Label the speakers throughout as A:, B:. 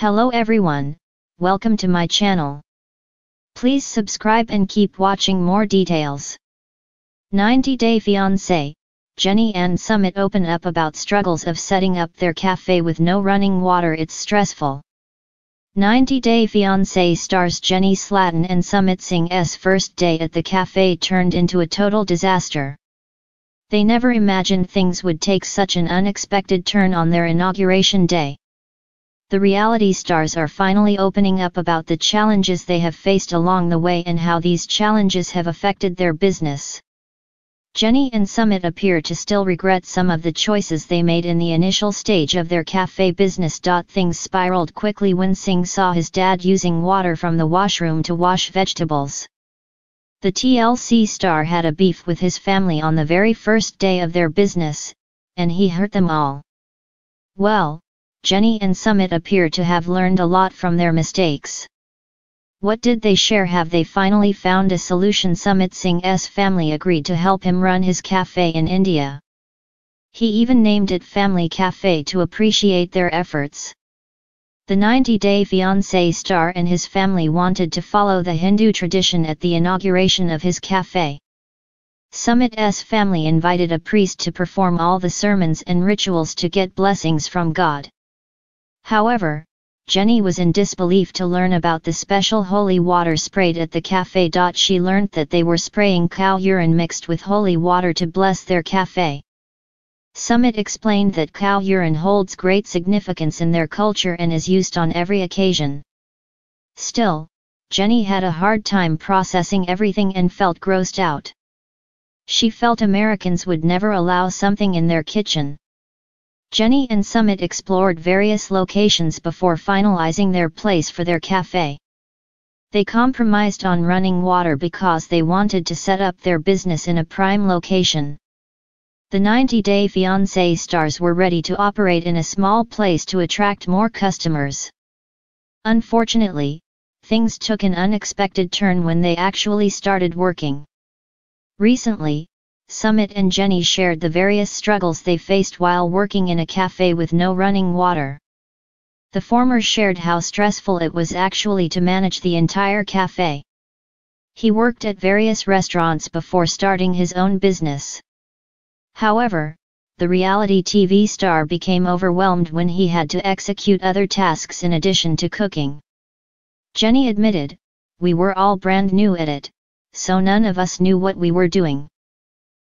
A: Hello everyone, welcome to my channel. Please subscribe and keep watching more details. 90-Day Fiancé, Jenny and Sumit open up about struggles of setting up their cafe with no running water. It's stressful. 90-Day Fiancé stars Jenny Slatin and Sumit Singh's first day at the cafe turned into a total disaster. They never imagined things would take such an unexpected turn on their inauguration day. The reality stars are finally opening up about the challenges they have faced along the way and how these challenges have affected their business. Jenny and Sumit appear to still regret some of the choices they made in the initial stage of their cafe business. Things spiraled quickly when Singh saw his dad using water from the washroom to wash vegetables. The TLC star had a beef with his family on the very first day of their business, and he hurt them all. Well, Jenny and Sumit appear to have learned a lot from their mistakes. What did they share? Have they finally found a solution? Sumit Singh's family agreed to help him run his cafe in India. He even named it Family Cafe to appreciate their efforts. The 90-Day Fiancé star and his family wanted to follow the Hindu tradition at the inauguration of his cafe. Sumit's family invited a priest to perform all the sermons and rituals to get blessings from God. However, Jenny was in disbelief to learn about the special holy water sprayed at the cafe. She learned that they were spraying cow urine mixed with holy water to bless their cafe. Sumit explained that cow urine holds great significance in their culture and is used on every occasion. Still, Jenny had a hard time processing everything and felt grossed out. She felt Americans would never allow something in their kitchen. Jenny and Sumit explored various locations before finalizing their place for their cafe. They compromised on running water because they wanted to set up their business in a prime location. The 90-Day Fiancé stars were ready to operate in a small place to attract more customers. Unfortunately, things took an unexpected turn when they actually started working. Recently, Sumit and Jenny shared the various struggles they faced while working in a cafe with no running water. The former shared how stressful it was actually to manage the entire cafe. He worked at various restaurants before starting his own business. However, the reality TV star became overwhelmed when he had to execute other tasks in addition to cooking. Jenny admitted, "We were all brand new at it, so none of us knew what we were doing."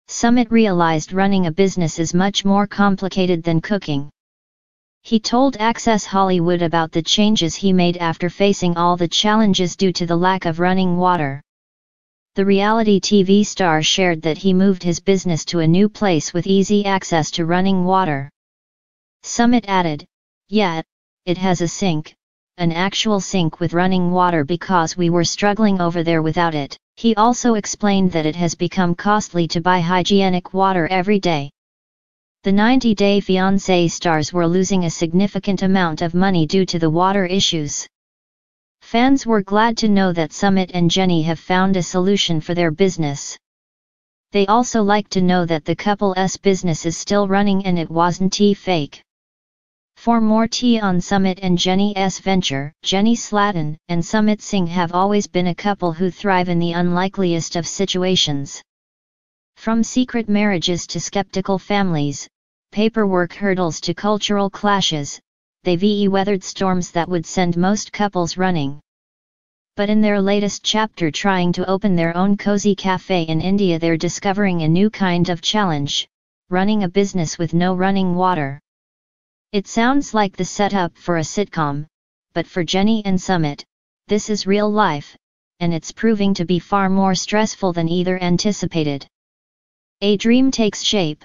A: Sumit realized running a business is much more complicated than cooking. He told Access Hollywood about the changes he made after facing all the challenges due to the lack of running water. The reality TV star shared that he moved his business to a new place with easy access to running water. Sumit added, "Yeah, it has a sink, an actual sink with running water because we were struggling over there without it." He also explained that it has become costly to buy hygienic water every day. The 90-Day Fiancé stars were losing a significant amount of money due to the water issues. Fans were glad to know that Sumit and Jenny have found a solution for their business. They also like to know that the couple's business is still running and it wasn't fake. For more tea on Sumit and Jenny's venture, Jenny Slatin and Sumit Singh have always been a couple who thrive in the unlikeliest of situations. From secret marriages to skeptical families, paperwork hurdles to cultural clashes, they've weathered storms that would send most couples running. But in their latest chapter trying to open their own cozy cafe in India, they're discovering a new kind of challenge: running a business with no running water. It sounds like the setup for a sitcom, but for Jenny and Sumit, this is real life, and it's proving to be far more stressful than either anticipated. A dream takes shape.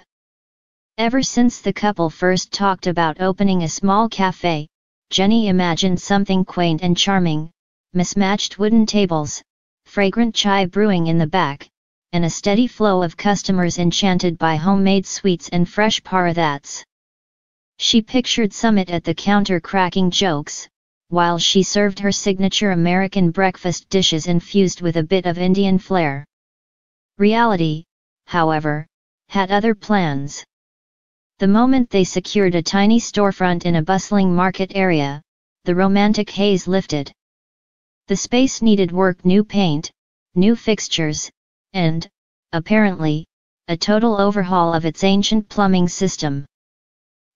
A: Ever since the couple first talked about opening a small cafe, Jenny imagined something quaint and charming: mismatched wooden tables, fragrant chai brewing in the back, and a steady flow of customers enchanted by homemade sweets and fresh parathats. She pictured Sumit at the counter cracking jokes, while she served her signature American breakfast dishes infused with a bit of Indian flair. Reality, however, had other plans. The moment they secured a tiny storefront in a bustling market area, the romantic haze lifted. The space needed work: new paint, new fixtures, and, apparently, a total overhaul of its ancient plumbing system.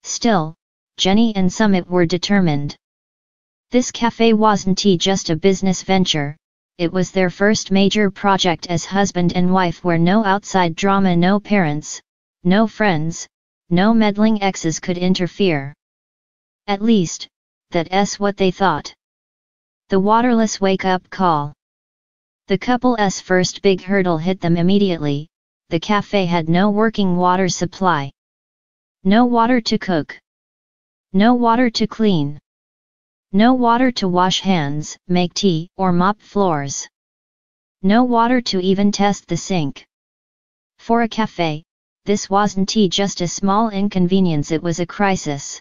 A: Still, Jenny and Sumit were determined. This cafe wasn't just a business venture, it was their first major project as husband and wife, where no outside drama, no parents, no friends, no meddling exes could interfere. At least, that's what they thought. The waterless wake-up call. The couple's first big hurdle hit them immediately: the cafe had no working water supply. No water to cook. No water to clean. No water to wash hands, make tea, or mop floors. No water to even test the sink. For a cafe, this wasn't just a small inconvenience, it was a crisis.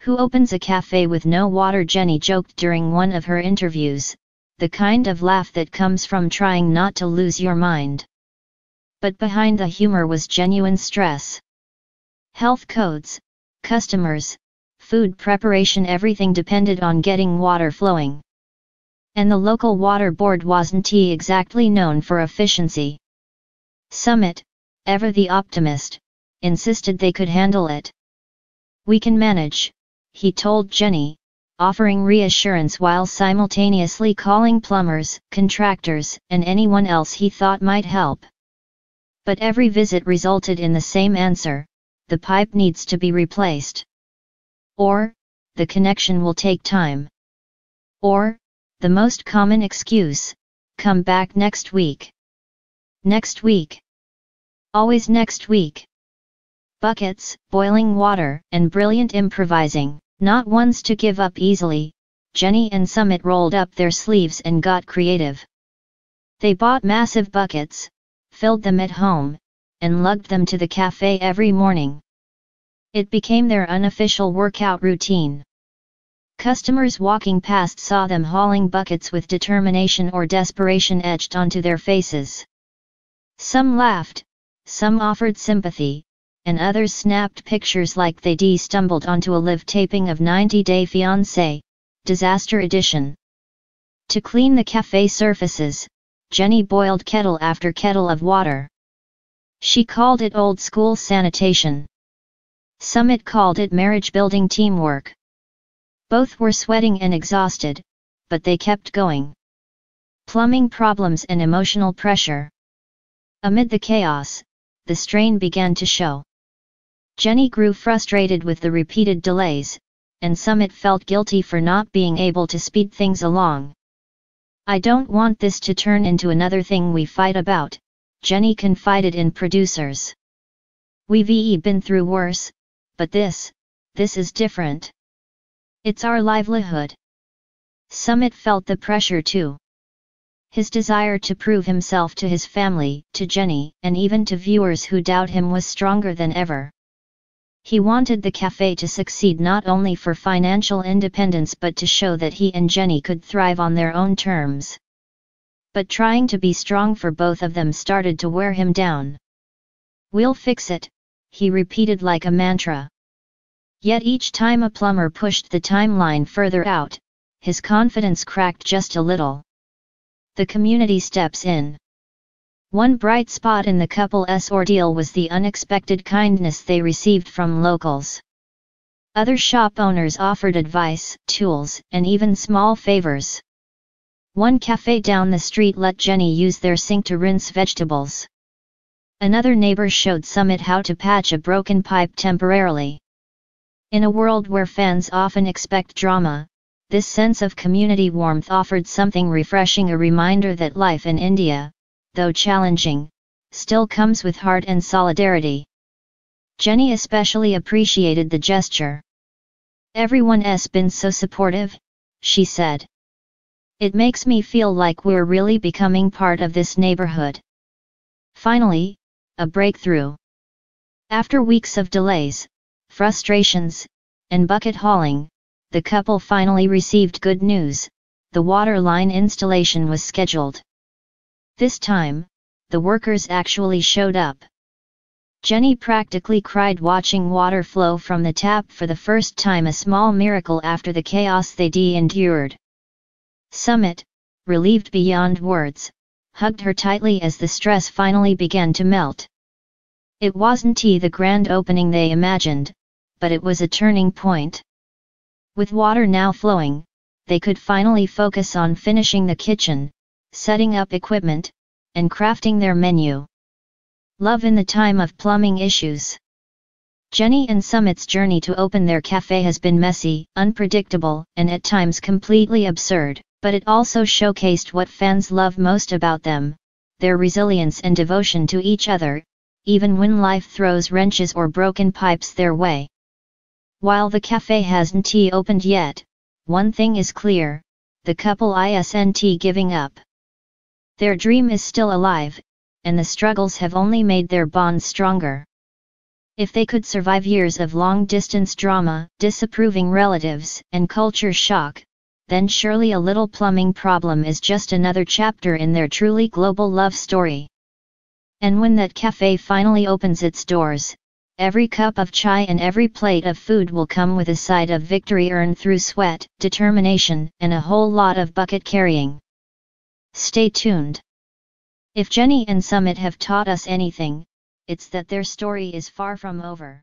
A: Who opens a cafe with no water? Jenny joked during one of her interviews, the kind of laugh that comes from trying not to lose your mind. But behind the humor was genuine stress. Health codes, customers, food preparation, everything depended on getting water flowing. And the local water board wasn't exactly known for efficiency. Sumit, ever the optimist, insisted they could handle it. "We can manage," he told Jenny, offering reassurance while simultaneously calling plumbers, contractors, and anyone else he thought might help. But every visit resulted in the same answer: the pipe needs to be replaced. Or, the connection will take time. Or, the most common excuse: come back next week. Next week. Always next week. Buckets, boiling water, and brilliant improvising, not ones to give up easily, Jenny and Sumit rolled up their sleeves and got creative. They bought massive buckets, filled them at home, and lugged them to the cafe every morning. It became their unofficial workout routine. Customers walking past saw them hauling buckets with determination or desperation etched onto their faces. Some laughed, some offered sympathy, and others snapped pictures like they'd stumbled onto a live taping of 90 Day Fiancé, Disaster Edition. To clean the cafe surfaces, Jenny boiled kettle after kettle of water. She called it old school sanitation. Sumit called it marriage building teamwork. Both were sweating and exhausted, but they kept going. Plumbing problems and emotional pressure. Amid the chaos, the strain began to show. Jenny grew frustrated with the repeated delays, and Sumit felt guilty for not being able to speed things along. "I don't want this to turn into another thing we fight about," Jenny confided in producers. "We've been through worse, but this is different. It's our livelihood." Sumit felt the pressure too. His desire to prove himself to his family, to Jenny, and even to viewers who doubt him was stronger than ever. He wanted the cafe to succeed not only for financial independence but to show that he and Jenny could thrive on their own terms. But trying to be strong for both of them started to wear him down. "We'll fix it," he repeated like a mantra. Yet each time a plumber pushed the timeline further out, his confidence cracked just a little. The community steps in. One bright spot in the couple's ordeal was the unexpected kindness they received from locals. Other shop owners offered advice, tools, and even small favors. One cafe down the street let Jenny use their sink to rinse vegetables. Another neighbor showed Sumit how to patch a broken pipe temporarily. In a world where fans often expect drama, this sense of community warmth offered something refreshing, a reminder that life in India, though challenging, still comes with heart and solidarity. Jenny especially appreciated the gesture. "Everyone's been so supportive," she said. "It makes me feel like we're really becoming part of this neighborhood." Finally, a breakthrough. After weeks of delays, frustrations, and bucket hauling, the couple finally received good news: the water line installation was scheduled. This time, the workers actually showed up. Jenny practically cried watching water flow from the tap for the first time, a small miracle after the chaos they endured. Sumit, relieved beyond words, hugged her tightly as the stress finally began to melt. It wasn't the grand opening they imagined, but it was a turning point. With water now flowing, they could finally focus on finishing the kitchen, setting up equipment, and crafting their menu. Love in the time of plumbing issues. Jenny and Sumit's journey to open their cafe has been messy, unpredictable, and at times completely absurd, but it also showcased what fans love most about them, their resilience and devotion to each other, even when life throws wrenches or broken pipes their way. While the cafe hasn't opened yet, one thing is clear: the couple isn't giving up. Their dream is still alive, and the struggles have only made their bond stronger. If they could survive years of long-distance drama, disapproving relatives, and culture shock, then surely a little plumbing problem is just another chapter in their truly global love story. And when that cafe finally opens its doors, every cup of chai and every plate of food will come with a side of victory earned through sweat, determination, and a whole lot of bucket carrying. Stay tuned. If Jenny and Sumit have taught us anything, it's that their story is far from over.